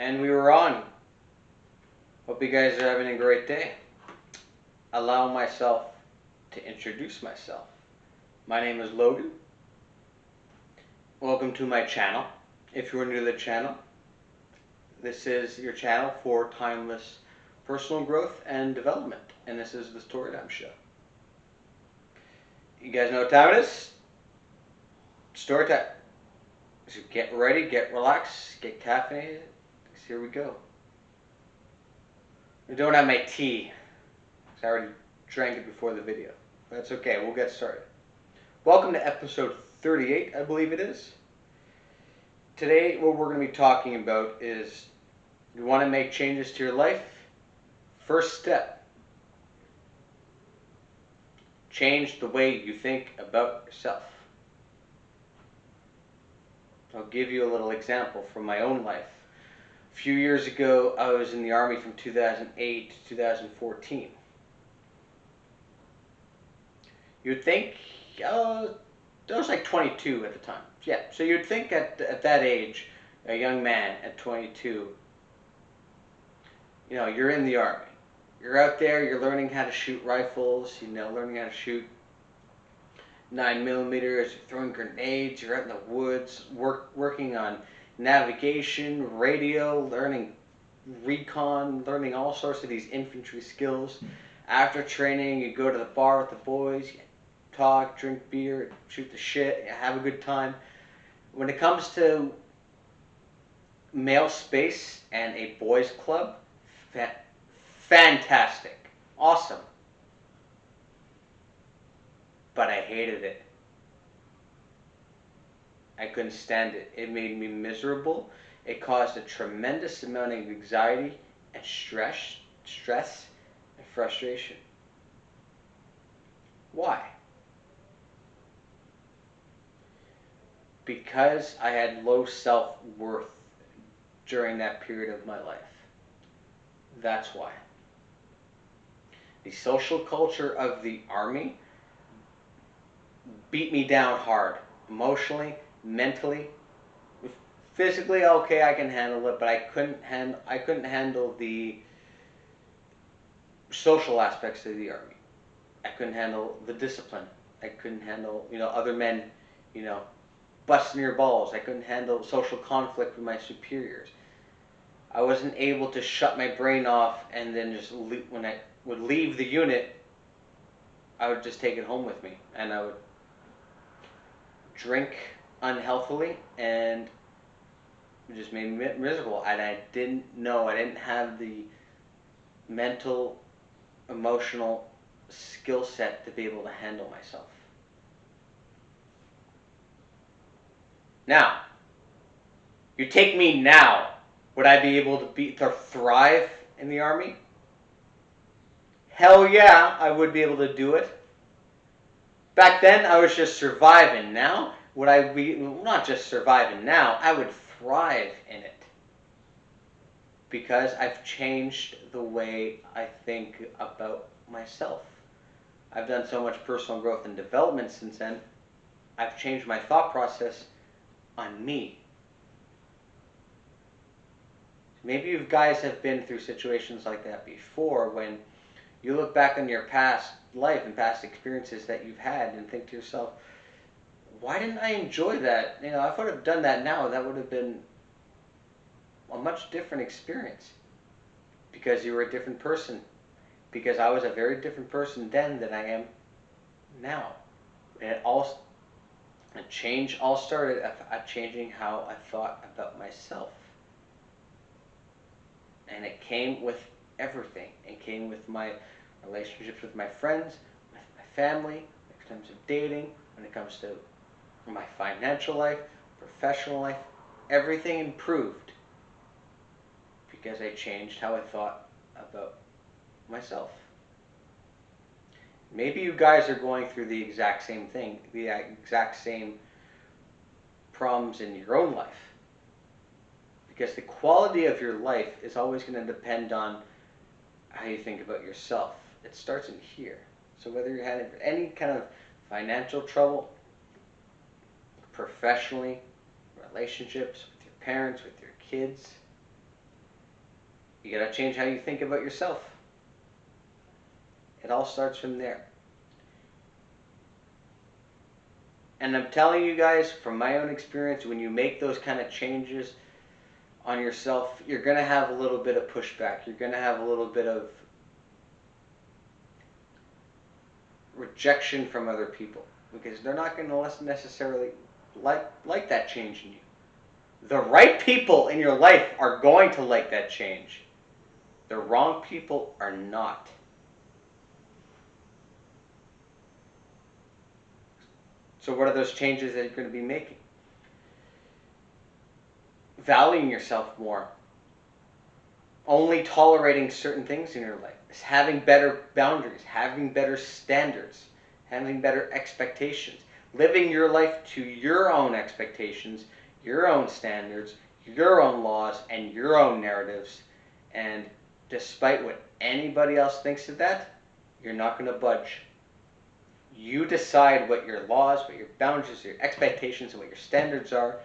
And we were on. Hope you guys are having a great day. Allow myself to introduce myself. My name is Logan. Welcome to my channel. If you are new to the channel, this is your channel for timeless personal growth and development. And this is the Storytime Show. You guys know what time it is? Story time. So get ready, get relaxed, get caffeinated. Here we go. I don't have my tea, because I already drank it before the video. But that's okay, we'll get started. Welcome to episode 38, I believe it is. Today, what we're going to be talking about is, you want to make changes to your life? First step, change the way you think about yourself. I'll give you a little example from my own life. A few years ago, I was in the Army from 2008 to 2014. You'd think, I was like 22 at the time. Yeah, so you'd think at that age, a young man at 22, you're in the Army. You're out there, you're learning how to shoot rifles, learning how to shoot 9mm, you're throwing grenades, you're out in the woods, working on navigation, radio, learning recon, learning all sorts of these infantry skills. After training, you go to the bar with the boys, you talk, drink beer, shoot the shit, you have a good time. When it comes to male space and a boys club, fantastic, awesome. But I hated it. I couldn't stand it. It made me miserable. It caused a tremendous amount of anxiety and stress and frustration. Why? Because I had low self-worth during that period of my life. That's why. The social culture of the Army beat me down hard, emotionally, mentally. Physically, okay, I can handle it, but I couldn't handle the social aspects of the Army. I couldn't handle the discipline. I couldn't handle, other men, busting your balls. I couldn't handle social conflict with my superiors. I wasn't able to shut my brain off and then just when I would leave the unit, I would just take it home with me, and I would drink unhealthily, and it just made me miserable. And I didn't have the mental, emotional skill set to be able to handle myself. Now, you take me now, would I be able to thrive in the Army? Hell yeah, I would be able to do it. Back then, I was just surviving. Now, would I be not just surviving now, I would thrive in it. Because I've changed the way I think about myself. I've done so much personal growth and development since then. I've changed my thought process on me. Maybe you guys have been through situations like that before, when you look back on your past life and past experiences that you've had and think to yourself, why didn't I enjoy that? If I would have done that now, that would have been a much different experience. Because you were a different person. Because I was a very different person then than I am now. And a change all started at changing how I thought about myself. And it came with everything. It came with my relationships with my friends, with my family, when it comes to dating, when it comes to my financial life, professional life. Everything improved because I changed how I thought about myself. Maybe you guys are going through the exact same thing, the exact same problems in your own life. Because the quality of your life is always going to depend on how you think about yourself. It starts in here. So whether you're having any kind of financial trouble, professionally, relationships, with your parents, with your kids, You gotta change how you think about yourself. It all starts from there. And I'm telling you guys from my own experience, when you make those kind of changes on yourself, you're going to have a little bit of pushback. You're going to have a little bit of rejection from other people because they're not going to necessarily like that change in you. The right people in your life are going to like that change. The wrong people are not. So what are those changes that you're going to be making? Valuing yourself more. Only tolerating certain things in your life. Having better boundaries. Having better standards. Having better expectations. Living your life to your own expectations, your own standards, your own laws, and your own narratives. And despite what anybody else thinks of that, you're not going to budge. You decide what your laws, what your boundaries, your expectations, and what your standards are,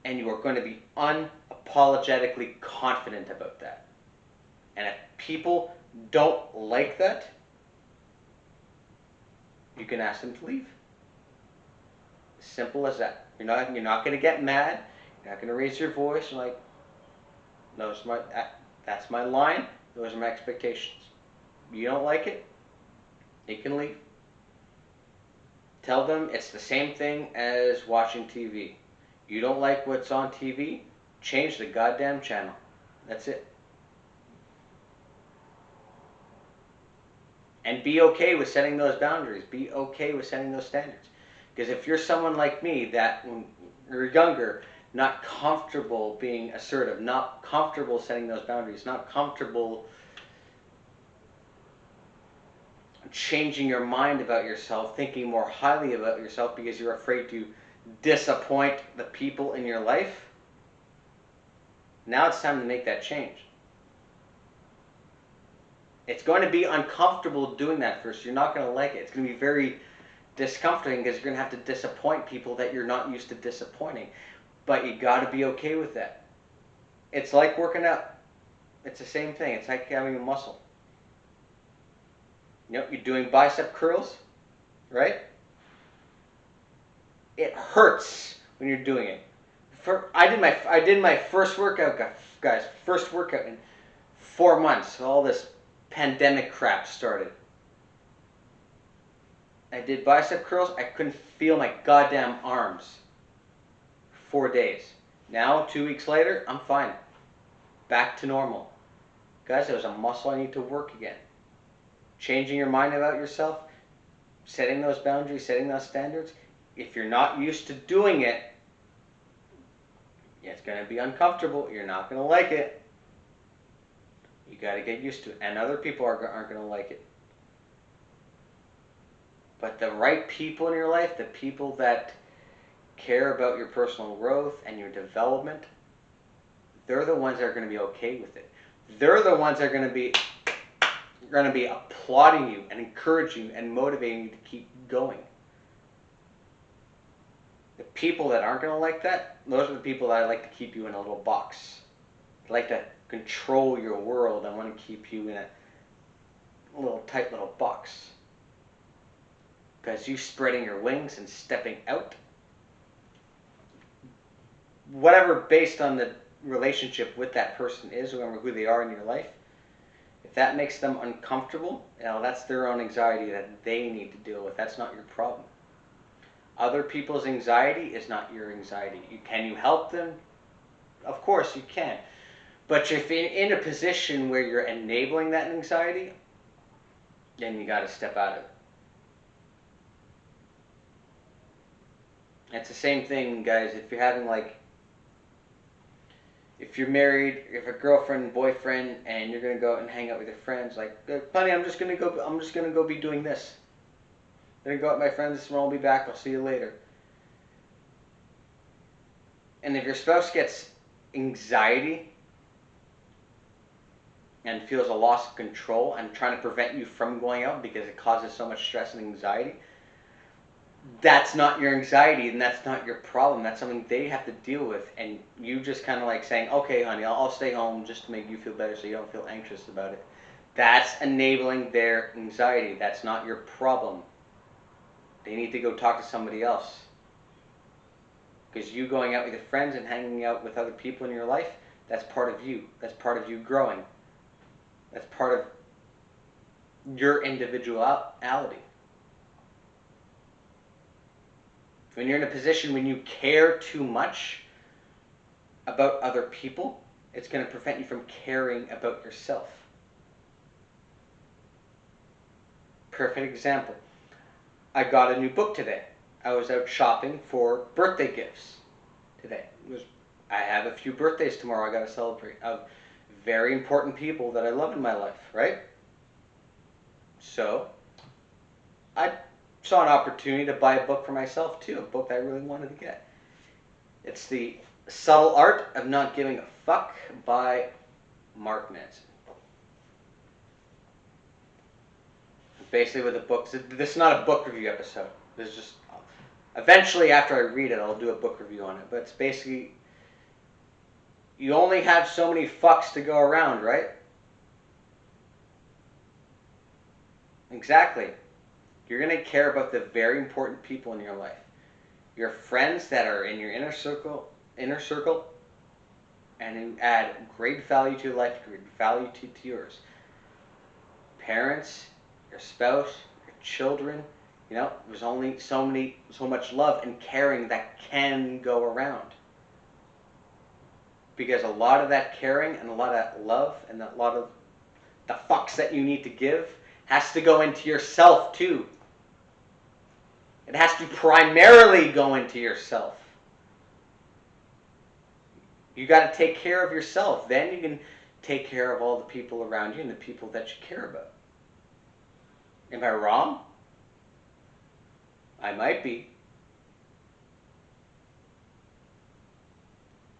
and you are going to be unapologetically confident about that. And if people don't like that, you can ask them to leave. Simple as that. You're not going to get mad. You're not going to raise your voice. You're like, no, that's my line. Those are my expectations. You don't like it, you can leave. Tell them it's the same thing as watching TV. You don't like what's on TV? Change the goddamn channel. That's it. And be okay with setting those boundaries. Be okay with setting those standards. Because if you're someone like me that when you're younger, not comfortable being assertive, not comfortable setting those boundaries, not comfortable changing your mind about yourself, thinking more highly about yourself because you're afraid to disappoint the people in your life, now it's time to make that change. It's going to be uncomfortable doing that first. You're not going to like it. It's going to be very discomforting because you're going to have to disappoint people that you're not used to disappointing. But you got to be okay with that. It's like working out. It's the same thing. It's like having a muscle. You know, you're doing bicep curls, right? It hurts when you're doing it. I did my first workout, guys. First workout in 4 months. All this pandemic crap started. I did bicep curls. I couldn't feel my goddamn arms. 4 days. Now, 2 weeks later, I'm fine. Back to normal. Guys, it was a muscle I need to work again. Changing your mind about yourself, setting those boundaries, setting those standards. If you're not used to doing it, it's going to be uncomfortable. You're not going to like it. You got to get used to it. And other people aren't going to like it. But the right people in your life, the people that care about your personal growth and your development, they're the ones that are going to be okay with it. They're the ones that are going to be applauding you and encouraging you and motivating you to keep going. The people that aren't going to like that, those are the people that I like to keep you in a little box. I like to control your world. I want to keep you in a little tight little box. Because you spreading your wings and stepping out, whatever based on the relationship with that person is, remember who they are in your life, if that makes them uncomfortable, that's their own anxiety that they need to deal with. That's not your problem. Other people's anxiety is not your anxiety. Can you help them? Of course you can. But if you're in a position where you're enabling that anxiety, then you got to step out of it. It's the same thing, guys. If you're having if you're married, if a girlfriend, boyfriend, and you're gonna go out and hang out with your friends, like, honey, I'm just gonna go be doing this. I'm gonna go out with my friends, and I'll be back. I'll see you later. And if your spouse gets anxiety and feels a loss of control and trying to prevent you from going out because it causes so much stress and anxiety, that's not your anxiety and that's not your problem. That's something they have to deal with. And you just kind of like saying, okay, honey, I'll stay home just to make you feel better so you don't feel anxious about it. That's enabling their anxiety. That's not your problem. They need to go talk to somebody else. Because you going out with your friends and hanging out with other people in your life, that's part of you. That's part of you growing. That's part of your individuality. When you're in a position when you care too much about other people, it's going to prevent you from caring about yourself. Perfect example. I got a new book today. I was out shopping for birthday gifts today. I have a few birthdays tomorrow I got to celebrate of very important people that I love in my life, right? So I saw an opportunity to buy a book for myself too, a book I really wanted to get. It's The Subtle Art of Not Giving a Fuck by Mark Manson. Basically with the books, this is not a book review episode. This is just, eventually after I read it, I'll do a book review on it. But it's basically, you only have so many fucks to go around, right? Exactly. You're going to care about the very important people in your life. Your friends that are in your inner circle, and who add great value to your life, great value to yours. Parents, your spouse, your children, there's only so much love and caring that can go around. Because a lot of that caring and a lot of that love and a lot of the fucks that you need to give has to go into yourself too. It has to primarily go into yourself. You got to take care of yourself. Then you can take care of all the people around you and the people that you care about. Am I wrong? I might be.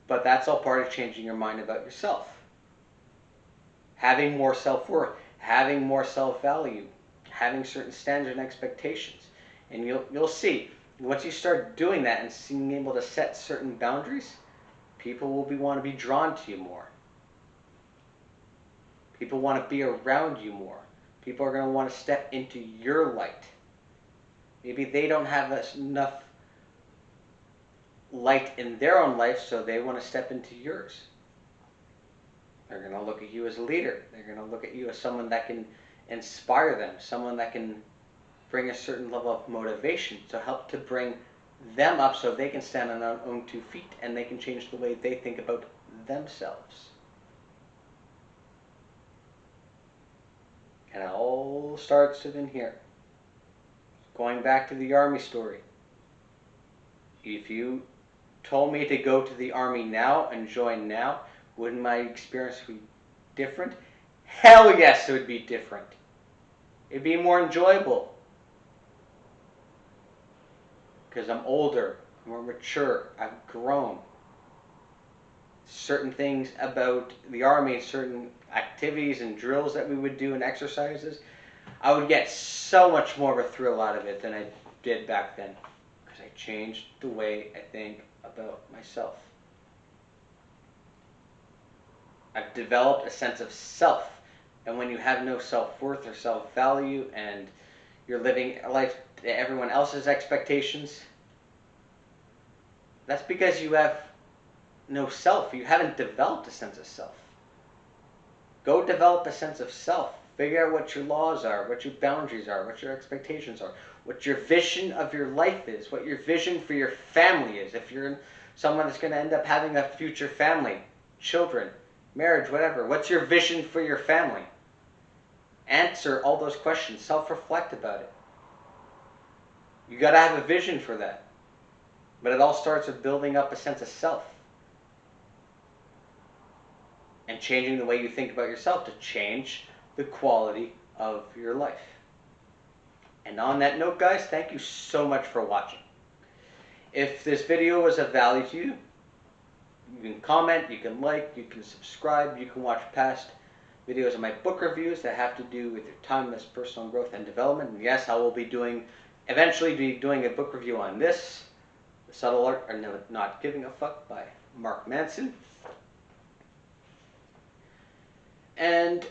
But that's all part of changing your mind about yourself. Having more self-worth, having more self-value, having certain standards and expectations. And you'll see, once you start doing that and being able to set certain boundaries, people will want to be drawn to you more. People want to be around you more. People are going to want to step into your light. Maybe they don't have enough light in their own life, so they want to step into yours. They're going to look at you as a leader. They're going to look at you as someone that can inspire them, someone that can bring a certain level of motivation to help to bring them up so they can stand on their own 2 feet and they can change the way they think about themselves. And it all starts within here. Going back to the army story. If you told me to go to the army now and join now, wouldn't my experience be different? Hell yes, it would be different. It'd be more enjoyable. Because I'm older, more mature, I've grown. Certain things about the army, certain activities and drills that we would do and exercises, I would get so much more of a thrill out of it than I did back then. Because I changed the way I think about myself. I've developed a sense of self. And when you have no self-worth or self-value and you're living a life to everyone else's expectations, that's because you have no self. You haven't developed a sense of self. Go develop a sense of self. Figure out what your laws are, what your boundaries are, what your expectations are, what your vision of your life is, what your vision for your family is. If you're someone that's going to end up having a future family, children, marriage, whatever, what's your vision for your family? Answer all those questions. Self-reflect about it. You got to have a vision for that. But it all starts with building up a sense of self. And changing the way you think about yourself to change the quality of your life. And on that note, guys, thank you so much for watching. If this video was of value to you, you can comment, you can like, you can subscribe, you can watch past videos of my book reviews that have to do with your timeless personal growth and development. And yes, I will be doing eventually be doing a book review on this, The Subtle Art of Not Giving a Fuck by Mark Manson. And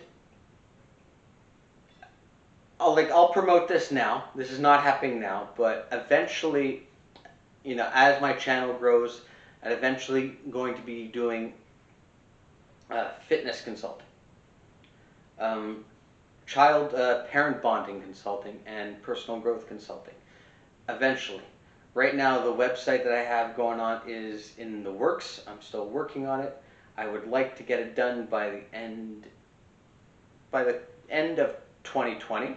I'll promote this now. This is not happening now, but eventually, as my channel grows, I'm eventually going to be doing fitness consulting, child parent bonding consulting, and personal growth consulting. Eventually. Right now, the website that I have going on is in the works. I'm still working on it. I would like to get it done by the end of 2020.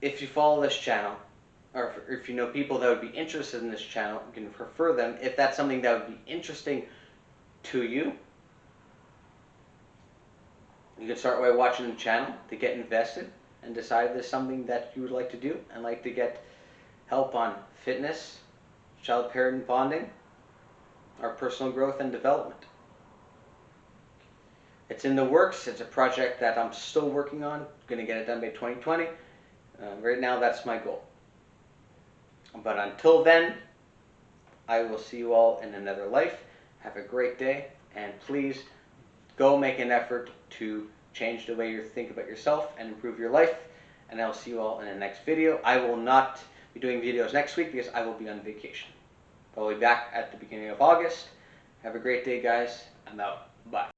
If you follow this channel, or if you know people that would be interested in this channel, you can refer them. If that's something that would be interesting to you, you can start by watching the channel to get invested and decide if there's something that you would like to do and like to get help on fitness, child-parent bonding, or personal growth and development. It's in the works. It's a project that I'm still working on. I'm going to get it done by 2020. Right now, that's my goal. But until then, I will see you all in another life. Have a great day, and please go make an effort to change the way you think about yourself and improve your life. And I'll see you all in the next video. I will not be doing videos next week because I will be on vacation. I'll be back at the beginning of August. Have a great day, guys. I'm out. Bye.